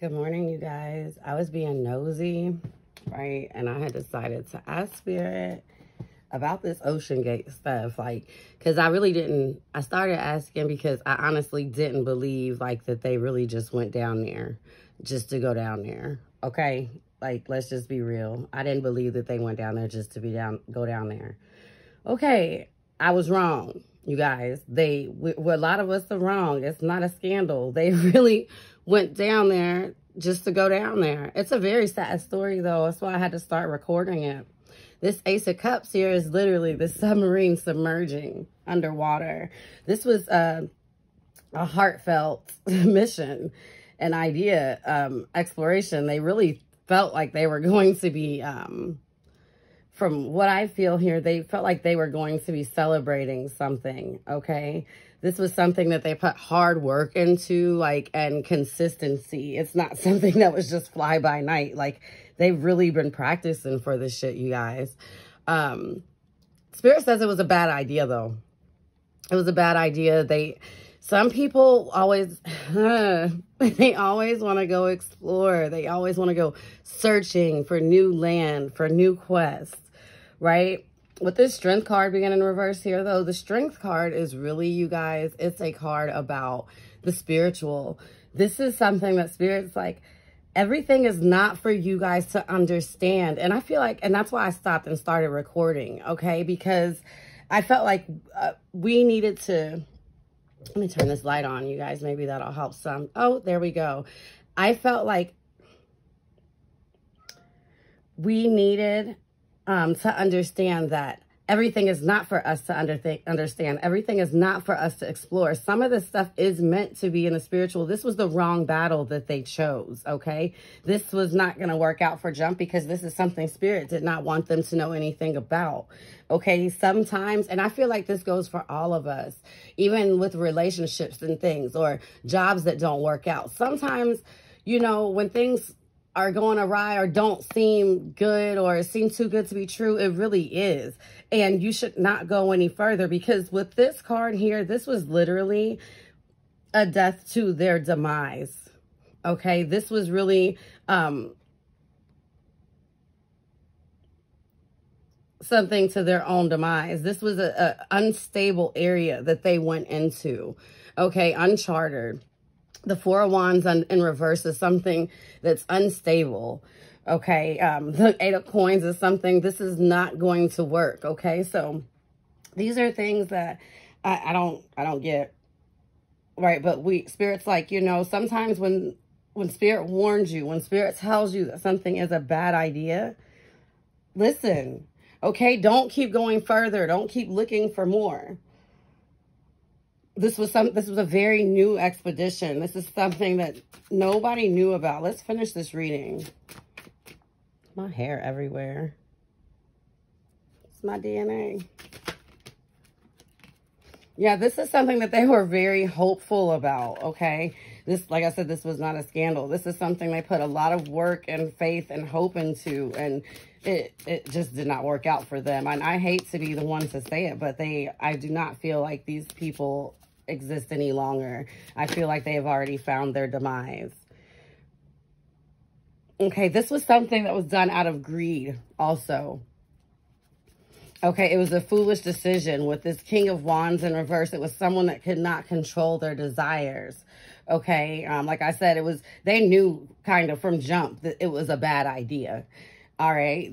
Good morning, you guys. I was being nosy, right? And I had decided to ask Spirit about this OceanGate stuff. Like, because I really didn't, I started asking because I honestly didn't believe, like, that they really just went down there just to go down there. Okay? Like, let's just be real. I didn't believe that they went down there just to go down there. Okay, I was wrong, you guys. A lot of us are wrong. It's not a scandal. They really went down there just to go down there. It's a very sad story, though. That's why I had to start recording it. This Ace of Cups here is literally the submarine submerging underwater. This was a heartfelt mission, an idea, exploration. They really felt like they were going to be... from what I feel here, they felt like they were going to be celebrating something, okay? This was something that they put hard work into, like, and consistency. It's not something that was just fly by night. Like, they've really been practicing for this shit, you guys. Spirit says it was a bad idea, though. It was a bad idea. Some people always, they always want to go explore. They always want to go searching for new land, for new quests. Right? With this strength card being in reverse here, though, the strength card is really, you guys, it's a card about the spiritual. This is something that Spirit's like, everything is not for you guys to understand. And I feel like, and that's why I stopped and started recording, okay? Because I felt like we needed to, let me turn this light on, you guys. Maybe that'll help some. Oh, there we go. I felt like we needed to understand that everything is not for us to understand. Everything is not for us to explore. Some of this stuff is meant to be in the spiritual. This was the wrong battle that they chose, okay? This was not going to work out for Jump because this is something Spirit did not want them to know anything about, okay? Sometimes, and I feel like this goes for all of us, even with relationships and things or jobs that don't work out. Sometimes, you know, when things are going awry or don't seem good or seem too good to be true, it really is. And you should not go any further because with this card here, this was literally a death to their demise. Okay, this was really something to their own demise. This was an unstable area that they went into. Okay, uncharted. The Four of Wands in reverse is something that's unstable, okay? The Eight of Coins is something, this is not going to work, okay? So these are things that I don't get, right? But Spirit's like, you know, sometimes when Spirit warns you, when Spirit tells you that something is a bad idea, listen, okay? Don't keep going further. Don't keep looking for more. This was a very new expedition. This is something that nobody knew about. Let's finish this reading. My hair everywhere. It's my DNA. Yeah, this is something that they were very hopeful about, okay? This, like I said, this was not a scandal. This is something they put a lot of work and faith and hope into, and it just did not work out for them. And I hate to be the one to say it, but I do not feel like these people exist any longer. I feel like they have already found their demise. Okay, this was something that was done out of greed also. Okay, it was a foolish decision with this King of Wands in reverse. It was someone that could not control their desires. Okay, like I said, they knew kind of from jump that it was a bad idea. All right,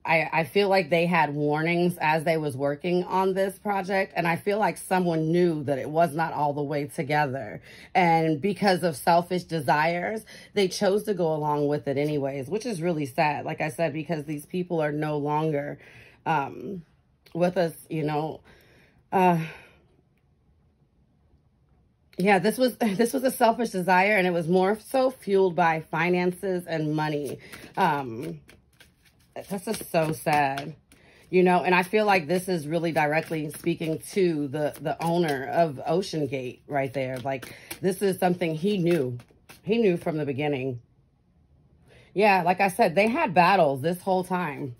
I feel like they had warnings as they was working on this project, and I feel like someone knew that it was not all the way together. And because of selfish desires, they chose to go along with it anyways, which is really sad, like I said, because these people are no longer with us, you know. Yeah, this was a selfish desire, and it was more so fueled by finances and money. That's just so sad, you know, and I feel like this is really directly speaking to the owner of OceanGate right there. Like, this is something he knew from the beginning. Yeah, like I said, they had battles this whole time.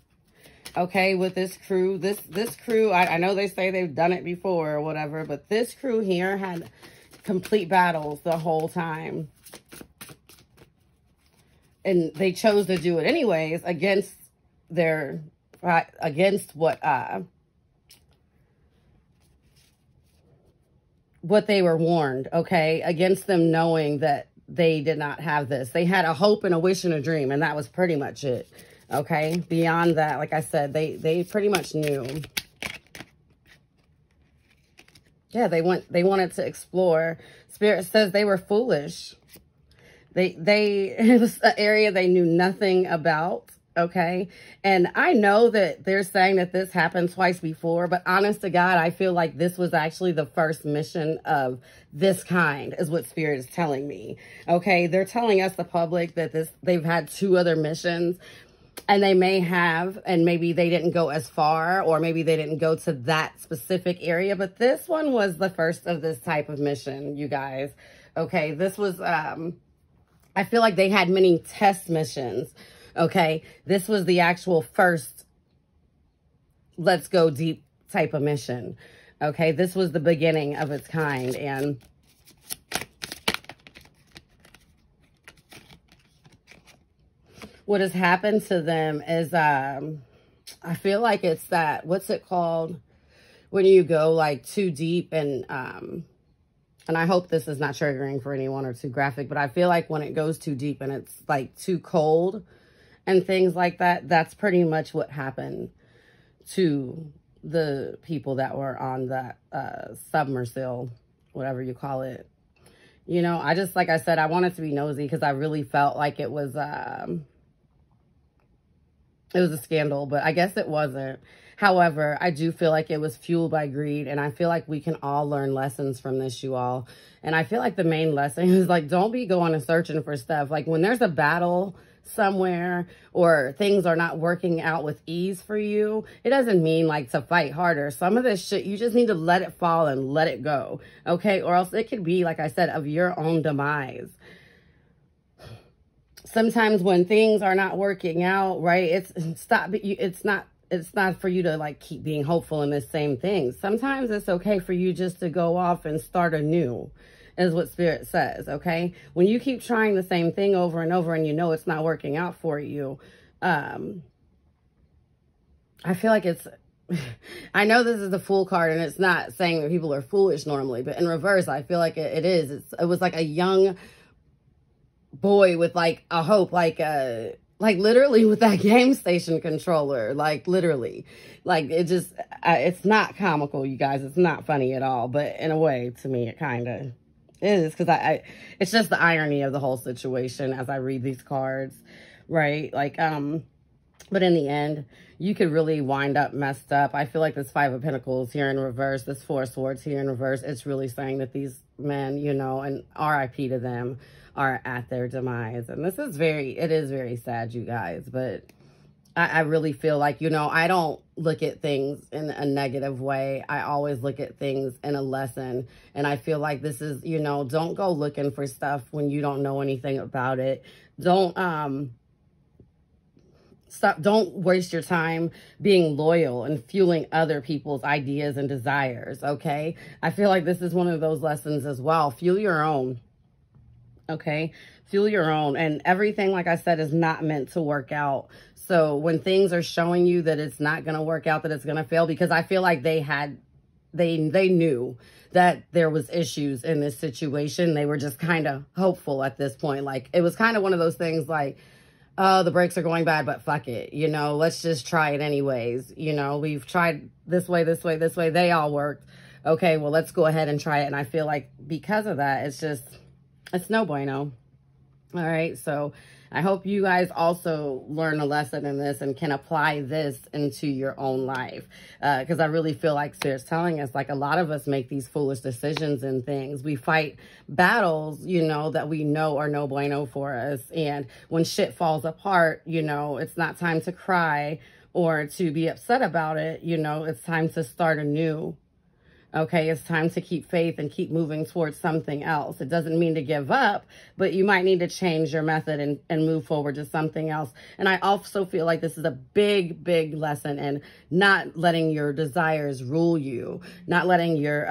Okay, with this crew, this crew, I know they say they've done it before or whatever, but this crew here had complete battles the whole time. and they chose to do it anyways against their, against what they were warned, okay? Against them knowing that they did not have this. They had a hope and a wish and a dream, and that was pretty much it, okay? Beyond that, like I said, they pretty much knew. Yeah, they wanted to explore. Spirit says they were foolish. It was an area they knew nothing about, okay? And I know that they're saying that this happened twice before, but honest to God, I feel like this was actually the first mission of this kind, is what Spirit is telling me, okay? They're telling us, the public, that they've had 2 other missions, and they may have, and maybe they didn't go as far, or maybe they didn't go to that specific area, but this one was the first of this type of mission, you guys, okay? This was, I feel like they had many test missions, okay? This was the actual first let's go deep type of mission, okay? This was the beginning of its kind, and what has happened to them is, I feel like it's that, what's it called? When you go like too deep and I hope this is not triggering for anyone or too graphic, but I feel like when it goes too deep and it's like too cold and things like that, that's pretty much what happened to the people that were on that Submersile, whatever you call it. You know, I just, like I said, I wanted to be nosy because I really felt like it was a scandal, but I guess it wasn't. However, I do feel like it was fueled by greed, and I feel like we can all learn lessons from this, you all. And I feel like the main lesson is, like, don't be going and searching for stuff. Like, when there's a battle somewhere or things are not working out with ease for you, it doesn't mean, like, to fight harder. Some of this shit, you just need to let it fall and let it go, okay? Or else it could be, like I said, of your own demise. Sometimes when things are not working out, right, it's not for you to, like, keep being hopeful in the same thing. Sometimes it's okay for you just to go off and start anew, is what Spirit says, okay? When you keep trying the same thing over and over and you know it's not working out for you, I feel like it's, I know this is the Fool card and it's not saying that people are foolish normally, but in reverse, I feel like it is. It was like a young boy with, like, a hope, like literally with that game station controller, like literally, like it just, it's not comical, you guys. It's not funny at all, but in a way, to me, it kind of is, because it's just the irony of the whole situation as I read these cards, right? Like, but in the end, you could really wind up messed up. I feel like this 5 of Pentacles here in reverse, this 4 of Swords here in reverse, it's really saying that these men, you know, and RIP to them, are at their demise. And this is it is very sad, you guys, but I really feel like, you know, I don't look at things in a negative way. I always look at things in a lesson. And I feel like this is, you know, don't go looking for stuff when you don't know anything about it. Don't waste your time being loyal and fueling other people's ideas and desires, okay? I feel like this is one of those lessons as well. Fuel your own. Okay, fuel your own, and everything, like I said, is not meant to work out. So when things are showing you that it's not going to work out, that it's going to fail, because I feel like they knew that there was issues in this situation. They were just kind of hopeful at this point. Like, it was kind of one of those things like, oh, the brakes are going bad, but fuck it. You know, let's just try it anyways. You know, we've tried this way, this way, this way. They all worked. Okay, well, let's go ahead and try it. And I feel like because of that, it's no bueno. All right, so I hope you guys also learn a lesson in this and can apply this into your own life. Because I really feel like Spirit's telling us, like, a lot of us make these foolish decisions and things. We fight battles, you know, that we know are no bueno for us. And when shit falls apart, you know, it's not time to cry or to be upset about it. You know, it's time to start anew. Okay, it's time to keep faith and keep moving towards something else. It doesn't mean to give up, but you might need to change your method and move forward to something else. And I also feel like this is a big, big lesson in not letting your desires rule you, not letting your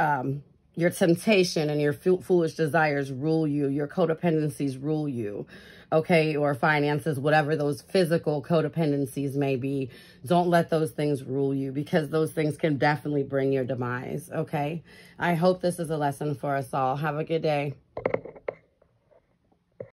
your temptation and your foolish desires rule you. Your codependencies rule you, okay? Or finances, whatever those physical codependencies may be. Don't let those things rule you, because those things can definitely bring your demise, okay? I hope this is a lesson for us all. Have a good day.